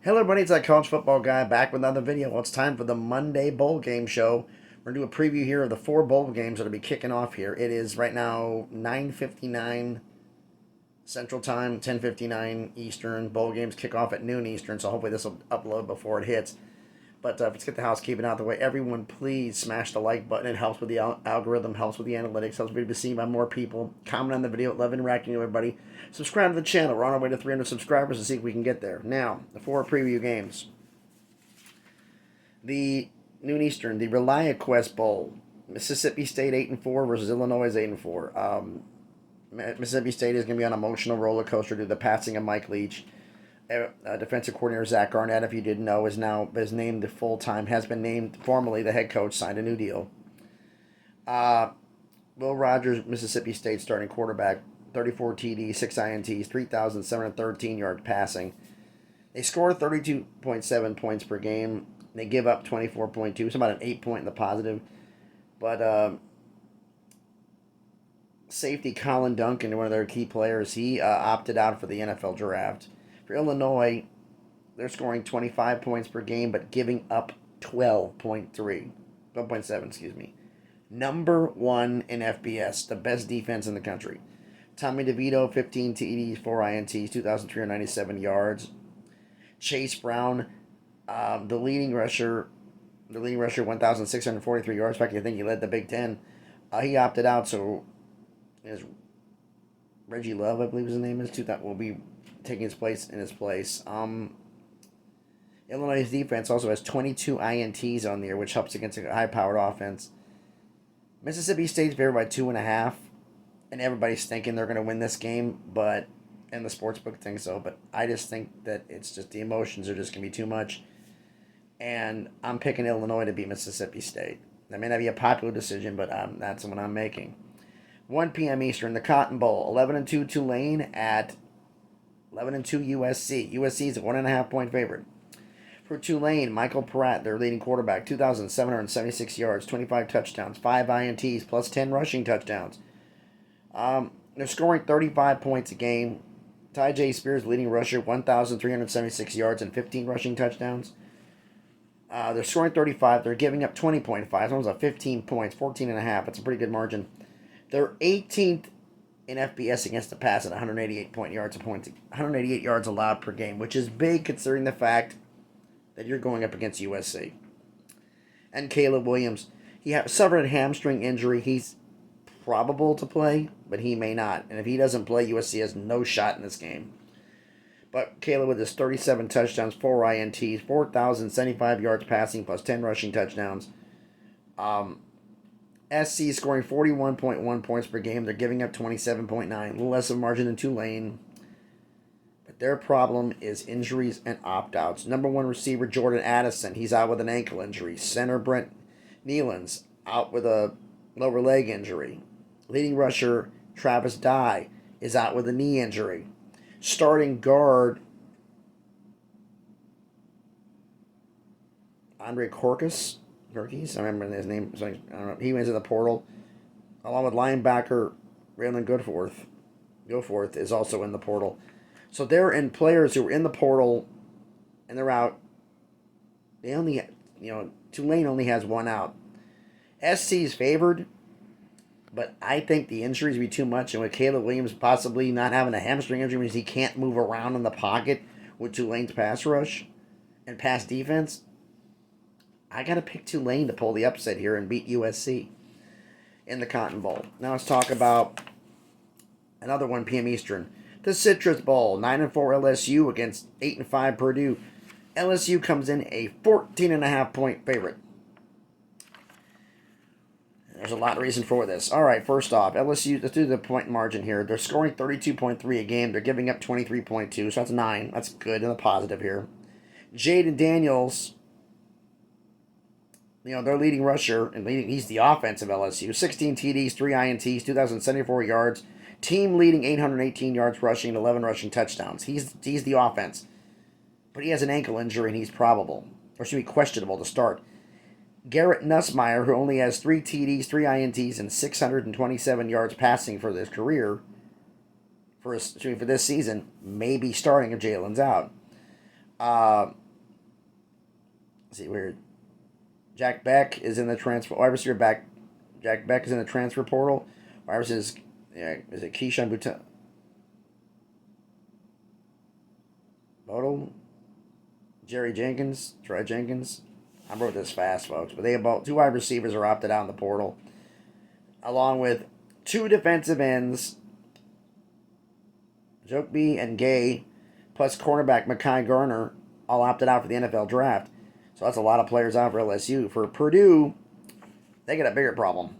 Hello, everybody. It's that college football guy back with another video. Well, it's time for the Monday bowl game show. We're gonna do a preview here of the 4 bowl games that'll be kicking off here. It is right now 9:59 Central Time, 10:59 Eastern. Bowl games kick off at noon Eastern, so hopefully this will upload before it hits. But let's get the housekeeping out of the way. Everyone, please smash the like button. It helps with the algorithm, helps with the analytics, helps me to be seen by more people. Comment on the video. Love interacting with everybody. Subscribe to the channel. We're on our way to 300 subscribers to see if we can get there. Now, the 4 preview games. The noon Eastern, the Relia Quest Bowl. Mississippi State 8-4 versus Illinois 8-4. Mississippi State is going to be on an emotional roller coaster due to the passing of Mike Leach. Defensive coordinator Zach Arnett, if you didn't know, is named the full-time, has been named formally the head coach, signed a new deal. Will Rogers, Mississippi State starting quarterback, 34 TDs, 6 INTs, 3,713 yards passing. They score 32.7 points per game. They give up 24.2, so about an 8-point in the positive. But safety Colin Duncan, one of their key players, he opted out for the NFL draft. For Illinois, they're scoring 25 points per game, but giving up 12.7, excuse me. Number 1 in FBS, the best defense in the country. Tommy DeVito, 15 TDs, 4 INTs, 2,397 yards. Chase Brown, the leading rusher, 1,643 yards. In fact, I think he led the Big Ten. He opted out, so Reggie Love, I believe his name is, will be taking his place in his place. Illinois' defense also has 22 INTs on there, which helps against a high-powered offense. Mississippi State's favored by 2.5, and everybody's thinking they're going to win this game, and the sportsbook thinks so. But I just think that it's just the emotions are just going to be too much, and I'm picking Illinois to beat Mississippi State. That may not be a popular decision, but that's what I'm making. 1 p.m. Eastern, the Cotton Bowl, 11-2 Tulane at 11-2 USC. USC is a 1.5-point favorite. For Tulane, Michael Pratt, their leading quarterback, 2,776 yards, 25 touchdowns, 5 INTs, plus 10 rushing touchdowns. They're scoring 35 points a game. Ty J. Spears, leading rusher, 1,376 yards and 15 rushing touchdowns. They're scoring 35. They're giving up 20.5. Someone's at 15 points, 14.5. That's a pretty good margin. They're 18th in FBS against the pass at 188 yards allowed per game, which is big considering the fact that you're going up against USC. And Caleb Williams, he suffered a hamstring injury. He's probable to play, but he may not. And if he doesn't play, USC has no shot in this game. But Caleb with his 37 touchdowns, 4 INTs, 4,075 yards passing, plus 10 rushing touchdowns. SC scoring 41.1 points per game. They're giving up 27.9, a little less of margin than Tulane. But their problem is injuries and opt-outs. Number 1 receiver Jordan Addison, he's out with an ankle injury. Center Brent Nealon's out with a lower leg injury. Leading rusher Travis Dye is out with a knee injury. Starting guard Andre Corkus, I remember his name. I don't know. He went in the portal, along with linebacker Raylan Goforth is also in the portal. So they're in players who are in the portal, and they're out. They only, Tulane only has 1 out. SC is favored, but I think the injuries will be too much, and with Caleb Williams possibly not having a hamstring injury means he can't move around in the pocket with Tulane's pass rush and pass defense. I got to pick Tulane to pull the upset here and beat USC in the Cotton Bowl. Now let's talk about another 1 p.m. Eastern. The Citrus Bowl, 9-4 LSU against 8-5 Purdue. LSU comes in a 14.5-point favorite. There's a lot of reason for this. All right, first off, LSU, let's do the point margin here. They're scoring 32.3 a game. They're giving up 23.2, so that's 9. That's good in the positive here. Jaden Daniels, their leading rusher, and he's the offense of LSU. 16 TDs, 3 INTs, 2,074 yards. Team leading 818 yards rushing and 11 rushing touchdowns. He's the offense. But he has an ankle injury, and he's questionable to start. Garrett Nussmeier, who only has 3 TDs, 3 INTs, and 627 yards passing for his career, for this season, may be starting if Jalen's out. Let's see where Jack Beck is in the transfer. Wide receiver back. Jack Beck is in the transfer portal. Wide receiver is it Keyshawn Bodle? Jerry Jenkins? Troy Jenkins? I wrote this fast, folks. But they about 2 wide receivers are opted out in the portal, along with 2 defensive ends, Jokeby and Gay, plus cornerback Mekhi Garner, all opted out for the NFL draft. So that's a lot of players out for LSU. For Purdue, they got a bigger problem.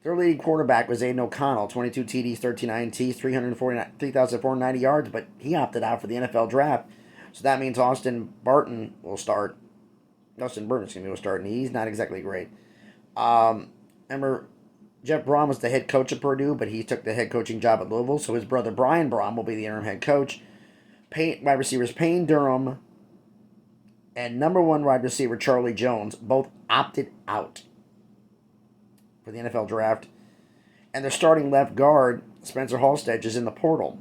Their leading quarterback was Aiden O'Connell, 22 TDs, 13 INTs, 3,490 yards, but he opted out for the NFL draft. So that means Austin Burton will start. Will start, and he's not exactly great. Remember, Jeff Brom was the head coach of Purdue, but he took the head coaching job at Louisville, so his brother Brian Brom will be the interim head coach. Wide receivers Payne Durham and number 1 wide receiver Charlie Jones both opted out for the NFL draft. And their starting left guard, Spencer Halstead, is in the portal.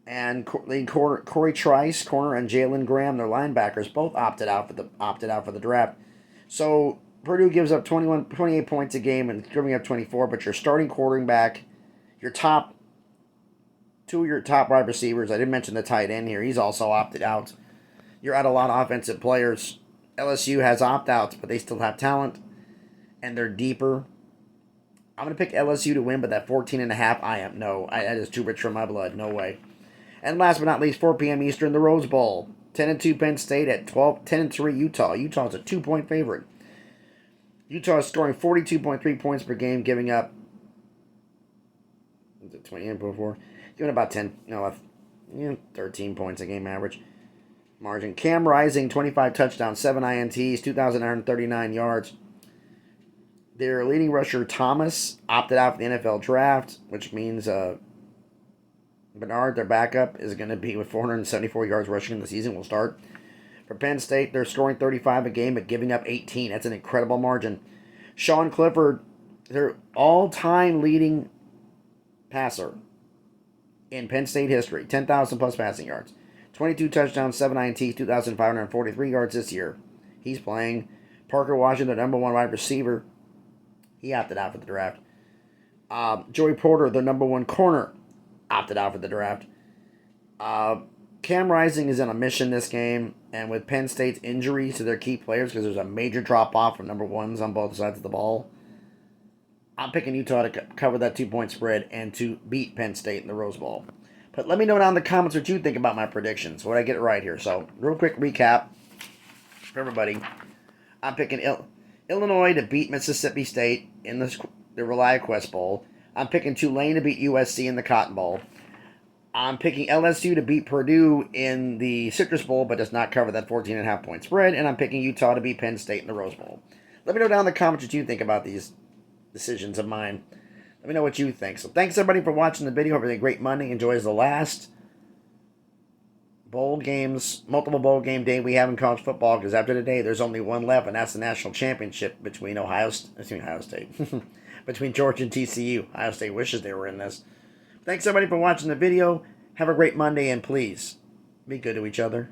And Corey Trice, corner, and Jalen Graham, their linebackers, both opted out for the draft. So Purdue gives up 28 points a game and giving up 24, but your starting quarterback, your top 2 of your top wide receivers, I didn't mention the tight end here, he's also opted out. You're out a lot of offensive players. LSU has opt-outs, but they still have talent, and they're deeper. I'm going to pick LSU to win, but that 14.5, that is too rich for my blood. No way. And last but not least, 4 p.m. Eastern, the Rose Bowl. 10-2 Penn State at 10-3 Utah. Utah's a 2-point favorite. Utah is scoring 42.3 points per game, giving up 13 points a game average. Margin. Cam Rising, 25 touchdowns, 7 INTs, 2,939 yards. Their leading rusher, Thomas, opted out for the NFL draft, which means Bernard, their backup, is going to be with 474 yards rushing in the season. Will start. For Penn State, they're scoring 35 a game, but giving up 18. That's an incredible margin. Sean Clifford, their all-time leading passer in Penn State history, 10,000 plus passing yards. 22 touchdowns, 7 INTs, 2,543 yards this year. He's playing. Parker Washington, number 1 wide receiver. He opted out for the draft. Joey Porter, the number 1 corner, opted out for the draft. Cam Rising is on a mission this game, and with Penn State's injuries to their key players, because there's a major drop-off from number 1s on both sides of the ball, I'm picking Utah to cover that 2-point spread and to beat Penn State in the Rose Bowl. But let me know down in the comments what you think about my predictions. What I get right here. So, real quick recap for everybody. I'm picking Illinois to beat Mississippi State in the Relia Quest Bowl. I'm picking Tulane to beat USC in the Cotton Bowl. I'm picking LSU to beat Purdue in the Citrus Bowl, but does not cover that 14.5 point spread. And I'm picking Utah to beat Penn State in the Rose Bowl. Let me know down in the comments what you think about these decisions of mine. Let me know what you think. So thanks everybody for watching the video. Hope you have a great Monday. Enjoys the last bowl games, multiple bowl game day we have in college football, because after today there's only one left, and that's the national championship between Ohio State, between Georgia and TCU. Ohio State wishes they were in this. Thanks everybody for watching the video. Have a great Monday, and please be good to each other.